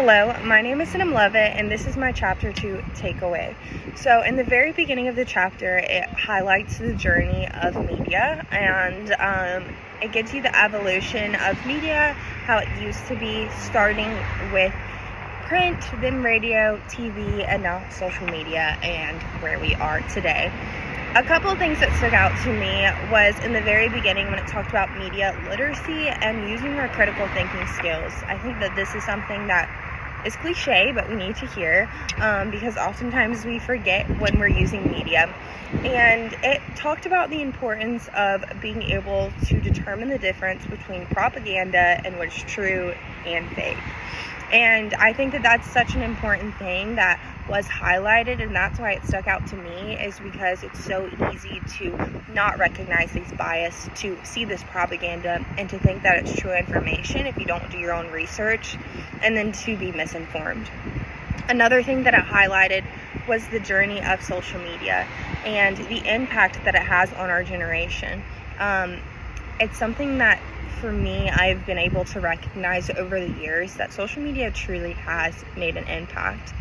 Hello, my name is Sinem Levitt, and this is my chapter 2, Takeway. So in the very beginning of the chapter, it highlights the journey of media, and it gives you the evolution of media, how it used to be, starting with print, then radio, TV, and now social media, and where we are today. A couple of things that stood out to me was in the very beginning when it talked about media literacy and using our critical thinking skills. I think that this is something that is cliche, but we need to hear because oftentimes we forget when we're using media. And it talked about the importance of being able to determine the difference between propaganda and what's true and fake. And I think that that's such an important thing that was highlighted, and that's why it stuck out to me, is because it's so easy to not recognize these bias, to see this propaganda, and to think that it's true information if you don't do your own research, and then to be misinformed. Another thing that it highlighted was the journey of social media and the impact that it has on our generation. It's something that, for me, I've been able to recognize over the years that social media truly has made an impact.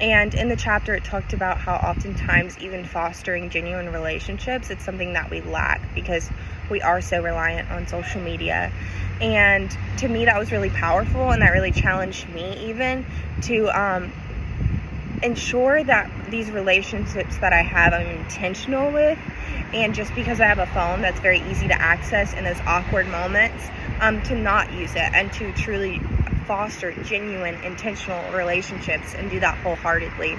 And in the chapter, it talked about how oftentimes even fostering genuine relationships, it's something that we lack because we are so reliant on social media. And to me, that was really powerful, and that really challenged me even to ensure that these relationships that I have, I'm intentional with. And just because I have a phone that's very easy to access in those awkward moments, to not use it and to truly foster genuine, intentional relationships and do that wholeheartedly.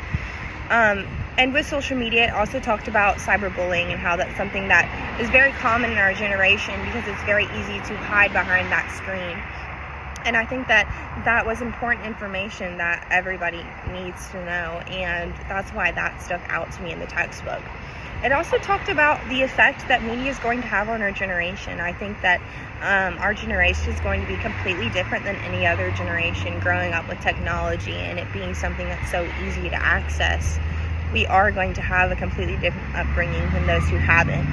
And with social media, it also talked about cyberbullying and how that's something that is very common in our generation because it's very easy to hide behind that screen. And I think that that was important information that everybody needs to know, and that's why that stuck out to me in the textbook. It also talked about the effect that media is going to have on our generation. I think that our generation is going to be completely different than any other generation growing up with technology and it being something that's so easy to access. We are going to have a completely different upbringing than those who haven't.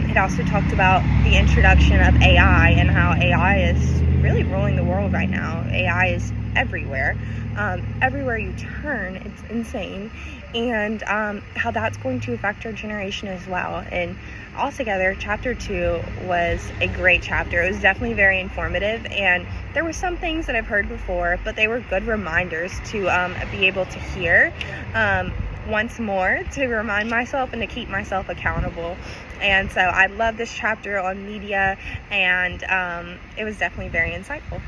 It also talked about the introduction of AI and how AI is really ruling the world right now. AI is everywhere. Everywhere you turn, it's insane. And how that's going to affect our generation as well. And altogether, chapter 2 was a great chapter. It was definitely very informative, and there were some things that I've heard before, but they were good reminders to be able to hear once more, to remind myself and to keep myself accountable. And so I love this chapter on media, and it was definitely very insightful.